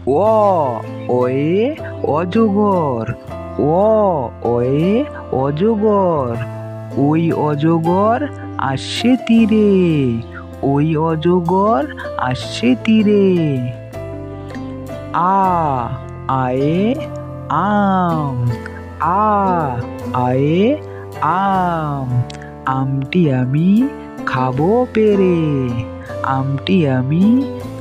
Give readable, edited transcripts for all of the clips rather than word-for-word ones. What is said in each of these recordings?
অ অয়ে অজগর। অ অয়ে অজগর। ওই অজগর আসছে তীরে। ওই অজগর আসছে তীরে। আ আয়ে আম। আ আয়ে আম। আমটি আমি খাবো পেরে। আমটি আমি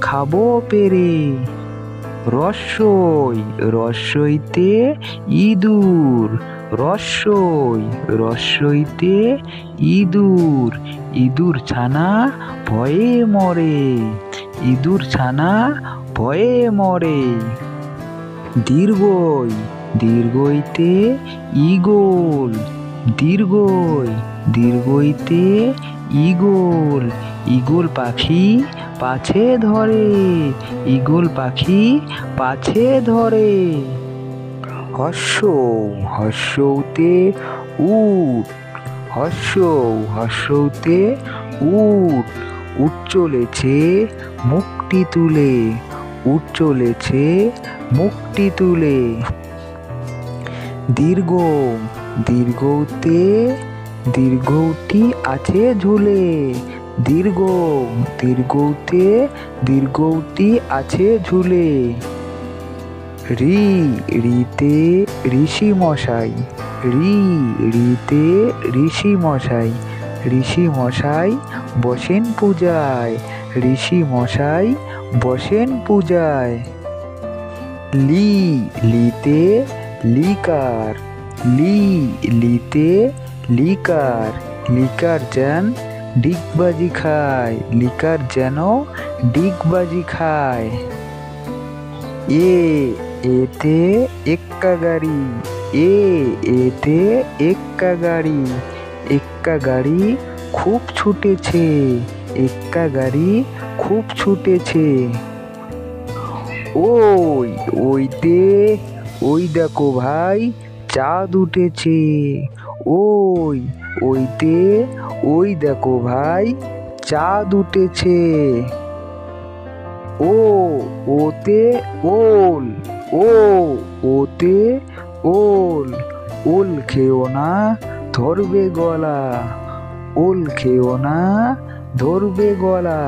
খাবো পেরে। রস্যই রস্যইতে ইঁদুর। রস্যই রস্যইতে ইঁদুর। ইঁদুর ছানা ভয়ে মরে। ইঁদুর ছানা ভয়ে মরে। দীর্ঘই দীর্ঘইতে ঈগল। দীর্ঘই দীর্ঘইতে ঈগল। ঈগল পাখি পাছে ধরে। ঈগল পাখি পাছে ধরে। হর্ষৌ হর্ষৌতে উট। হর্ষৌ হর্ষৌতে উট। উট চলেছে মুখটি তুলে। উট চলেছে মুখটি তুলে। দীর্ঘ দীর্ঘতে দীর্ঘটি আছে ঝুলে। দীর্ঘ দীর্ঘতে দীর্ঘটি আছে ঝুলে। রি রিতে ঋষি মশাই। রি রিতে ঋষি মশাই। ঋষি মশাই বসেন পূজায়। ঋষি মশাই বসেন পূজায়। লি লিতে লিকার। লি লিতে লিকার। লিকার যেন ডিগবাজি খায়। লিকার যেন ডিগবাজি খায়। এ এতে এক্কা গাড়ি। এ এতে এক্কা গাড়ি। এক্কা গাড়ি খুব ছুটেছে। এক্কা গাড়ি খুব ছুটেছে। ওই ওইতে ওই দেখো ভাই চাঁদ উঠেছে। ওই ওইতে ওই দেখো ভাই চাঁদ উঠেছে। ও ওতে ওল। ও ওতে ওল। ওল খেও না ধরবে গলা। ওল খেও না ধরবে গলা।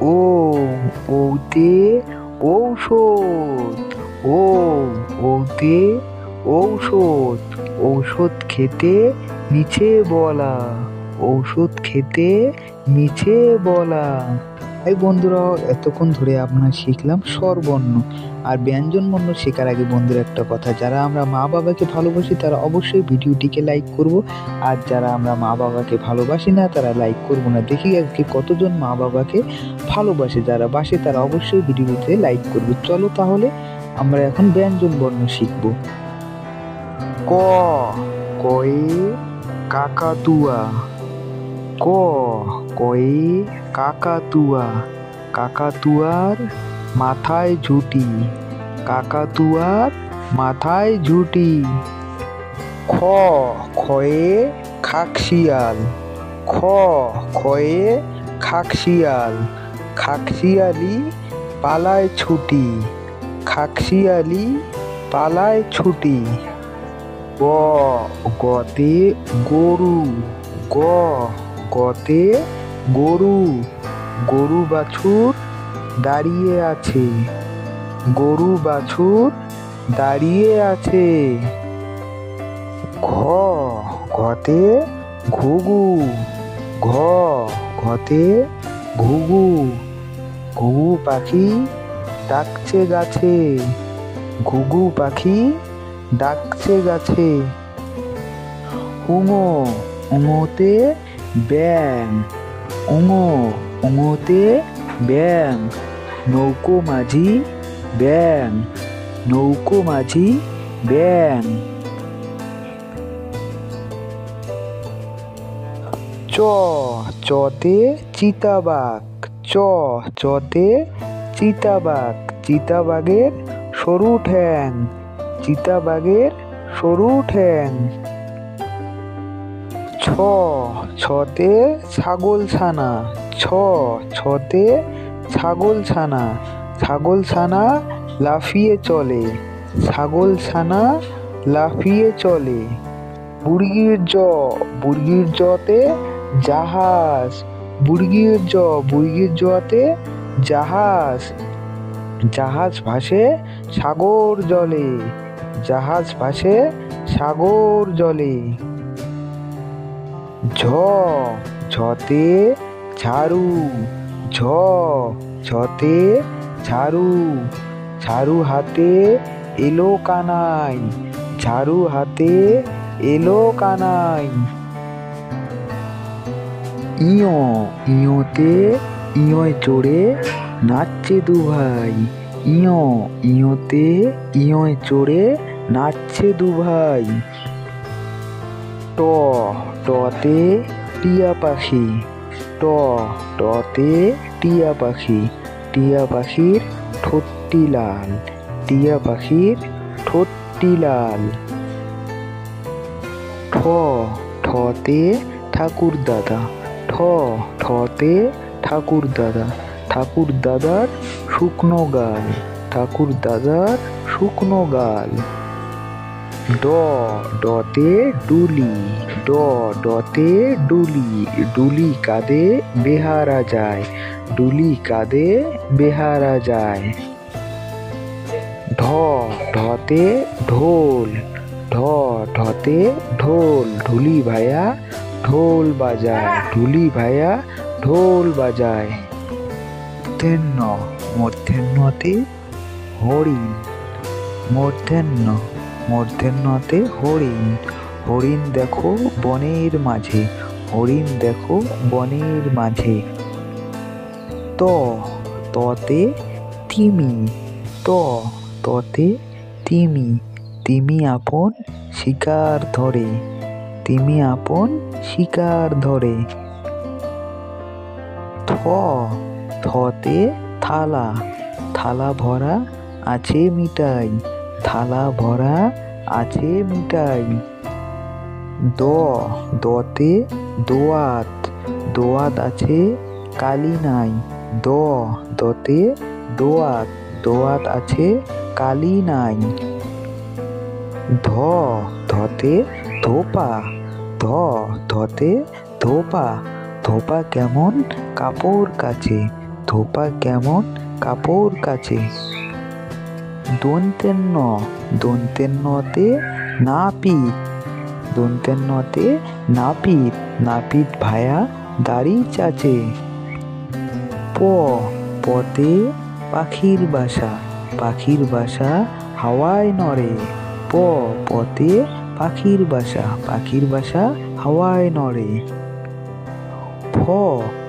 ও ওতে ঔষধ। ও ওতে ঔষধ। ঔষধ খেতে মিছে বলা। ঔষধ খেতে মিছে বলা। এই বন্ধুরা, এতক্ষণ ধরে আপনারা শিখলাম স্বরবর্ণ আর ব্যঞ্জন বর্ণ। শেখার আগে বন্ধুরা একটা কথা, যারা আমরা মা বাবাকে ভালোবাসি তারা অবশ্যই ভিডিওটিকে লাইক করব। আর যারা আমরা মা বাবাকে ভালোবাসি না তারা লাইক করব না। দেখি আজকে কতজন মা বাবাকে ভালোবাসে। যারা বাসে তারা অবশ্যই ভিডিওতে লাইক করবে। চলো তাহলে আমরা এখন ব্যঞ্জন বর্ণ শিখব। ক কয়ে কাকাতুয়া। ক কয়ে কাকাতুয়া। কাকাতুয়ার মাথায় ঝুঁটি। কাকাতুয়ার মাথায় ঝুঁটি। খ খয়ে খাকশিয়াল। খ খয়ে খাকশিয়াল। খাকশিয়ালি পালায় ছুটি। খাকশিয়ালি পালায় ছুটি। গ গতে গরু। গ গতে গরু। গরু বাছুর দাঁড়িয়ে আছে। গরু বাছুর দাঁড়িয়ে আছে। ঘ ঘতে ঘুঘু। ঘ ঘতে ঘুঘু। ঘুঘু পাখি ডাকছে গাছে। ঘুঘু পাখি ডাকছে গাছে। উঙো উঙোতে ব্যাং। উঙো উঙোতে ব্যাং। নৌকো মাঝি ব্যাং। নৌকো মাঝি ব্যাং। চ চতে চিতাবাঘ। চ চতে চিতাবাঘ। চিতাবাঘের সরু ঠ্যাং। চিতাবাঘের সরু ঠ্যাং। ছ ছতে ছাগল ছানা। ছ ছতে ছাগল ছানা। ছাগল ছানা লাফিয়ে চলে, ছাগল ছানা লাফিয়ে চলে। বুর্গির জতে জাহাজ, বুর্গির জতে জাহাজ, জাহাজ ভাসে সাগর জলে, জাহাজ ভাসে সাগর জলে। ঝতে ঝাড়ু, ঝতে ঝাড়ু, ঝাড়ু হাতে এলো কানাই, ঝাড়ু হাতে এলো কানাই। ইয়োতে ইয়োয় চড়ে নাচছে দুভাই, ইয়োতে ইয়োয় চড়ে নাচছে দুভাই। টতে টিয়া পাখি, টতে টিয়া পাখি, টিয়া পাখির ঠোঁটটি লাল, টিয়া পাখির ঠোঁটটি লাল। ঠতে ঠাকুর দাদা, ঠতে ঠাকুর দাদা, ঠাকুর দাদার শুকনো গাল, ঠাকুর দাদার শুকনো গাল। ডতে ডুলি, ডতে ডুলি, ডুলি কাঁধে বেহারা যায়, ডুলি কাঁধে বেহারা যায়। ঢতে ঢোল, ঢতে ঢোল, ঢুলি ভাইয়া ঢোল বাজায়, ঢুলি ভাইয়া ঢোল বাজায়। মূর্ধন্যতে হরিণ, মূর্ধন্যতে হরিণ, হরিণ দেখো বনের মাঝে, হরিণ দেখো বনের মাঝে। ততে তিমি, ততে তিমি, তিমি আপন শিকার ধরে, তিমি আপন শিকার ধরে। থতে থালা, থালা ভরা আছে মিঠাই, থালা ভরা আছে মিঠাই। দতে দোয়াত, দোয়াত আছে কালি নাই, দতে দোয়াত, দোয়াত আছে কালি নাই। ধতে ধোপা, ধতে ধোপা, ধোপা কেমন কাপড় কাচে, ধোপা কেমন কাপড় কাচে। দন্তেন্নতে নাপিত, দন্তেন্নতে নাপিত, নাপিত ভায়া দাড়ি চাচে। পতে পাখির বাসা, পাখির বাসা হাওয়ায় নড়ে, পতে পাখির বাসা, পাখির বাসা হাওয়ায় নড়ে।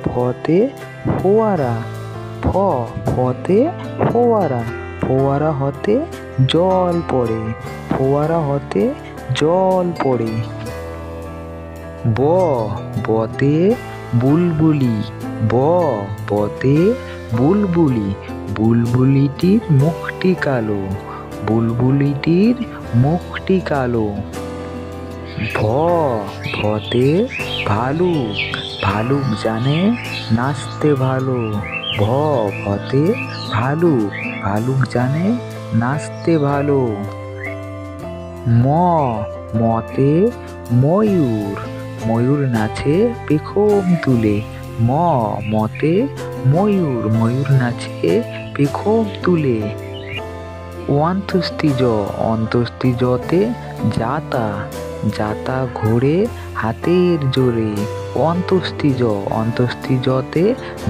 ফতে ফোয়ারা, ফতে ফোয়ারা, ফোয়ারা হতে জল পড়ে, ফোয়ারা হতে জল পড়ে। বতে বুলবুলি, বতে বুলবুলি, বুলবুলিটির মুখটি কালো, বুলবুলিটির মুখটি কালো। ভতে ভালুক, ভালুক জানে নাচতে ভালো, ভতে ভালুক, ভালুক জানে নাচতে ভালো। মতে ময়ূর, ময়ূর নাচে পেখম তুলে, মতে ময়ূর, ময়ূর নাচে পেখম তুলে। অন্তস্তিজতে যাতা, যাতা ঘোরে হাতের জোরে, অন্তস্তিজতে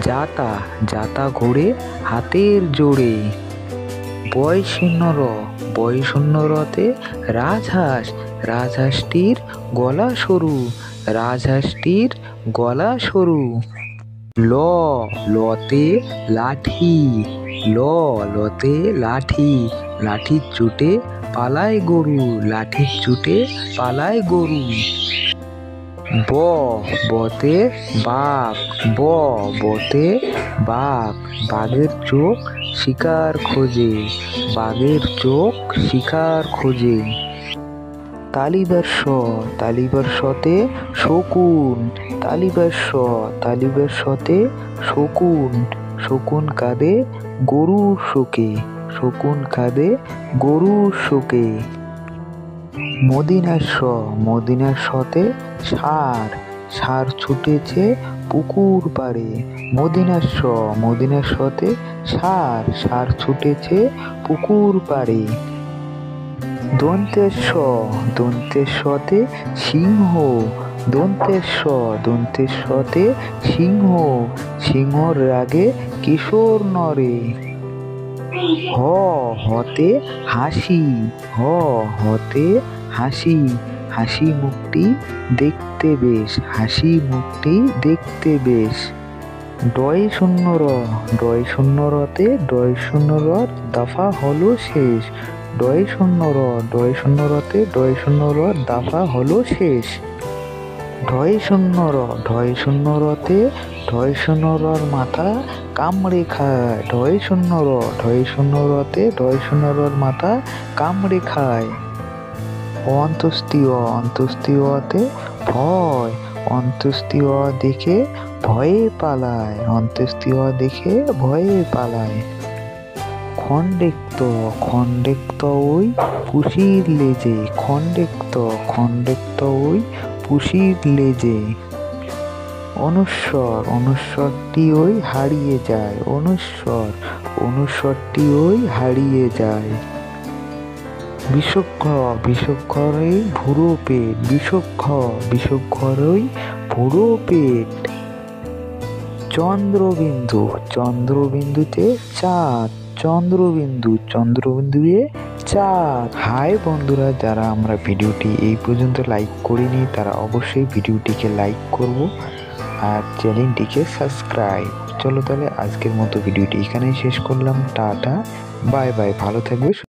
যাতা, যাতা ঘোরে হাতের জোরে। বয়শূন্যরতে রাজহাঁস, রাজহাঁসটির গলা সরু, রাজহাঁসটির গলা সরু। লতে লাঠি, লতে লাঠি, লাঠির চোটে পালায় গরু, লাঠির চোটে পালায় গরু। বতে বাঘ, বতে বাঘ, বাঘের চোখ শিকার খোঁজে, বাঘের চোখ শিকার খোঁজে। তালিবর্ষতে শকুন, তালিবর্ষতে শকুন, শকুন কাঁধে গরুর শোকে, শকুন কাঁদে গরুর শোকে। মদিনার স, মদিনার সতে ষাঁড়, ষাঁড় ছুটেছে পুকুর পাড়ে। মদিনার স, মদিনার সতে ষাঁড়, ষাঁড় ছুটেছে পুকুর পাড়ে। দন্তের স, দন্তের সতে সিংহ, দন্তের স, দন্তের সতে সিংহ, সিংহর রাগে কিশোর নড়ে। হ, হতে হাসি, হ, হতে হাসি, হাসি মুখটি দেখতে বেশ, হাসি মুখটি দেখতে বেশ। ডয় শূন্য র, ডয় শূন্য রতে ডয় শূন্য রর দফা হলো শেষ। ডয় শূন্য র, ডয় শূন্য রতে ডয় শূন্য রর দফা হলো শেষ। ঢয় শূন্য র, ঢয় শূন্য রতে ঢয় শূন্য রর মাথা কামড়ে খায়। ঢয় শূন্য র, ঢয় শূন্য রতে ঢয় শূন্য রর মাথা কামড়ে খায়। অন্ত্যেষ্টিয়, অন্ত্যেষ্টিয়তে ভয়, অন্ত্যেষ্টিয় দেখে ভয়ে পালায়, অন্ত্যেষ্টিয় দেখে ভয়ে পালায়। খণ্ডেক্ত, খণ্ডেক্ত ওই পুষির লেজে, খণ্ডেক্ত, খণ্ডেক্ত ওই পুষির লেজে। অনুস্বর, অনুস্বরটি ওই হারিয়ে যায়, অনুস্বর, অনুস্বরটি ওই হারিয়ে যায়। বিষগ্র, বিষগ্রই ভুরো পেট, বিষগ্র, বিষগ্রই ভুরো পেট। চন্দ্রবিন্দু, চন্দ্রবিন্দুতে চাঁদ, চন্দ্রবিন্দু, চন্দ্রবিন্দুয়ে চাঁদ। হাই বন্ধুরা, যারা আমরা ভিডিওটি এই পর্যন্ত লাইক করিনি তারা অবশ্যই ভিডিওটিকে লাইক করব আর চ্যানেলটিকে সাবস্ক্রাইব। চলো তাহলে আজকের মতো ভিডিওটি এখানেই শেষ করলাম। টাটা, বাই বাই, ভালো থাকবে।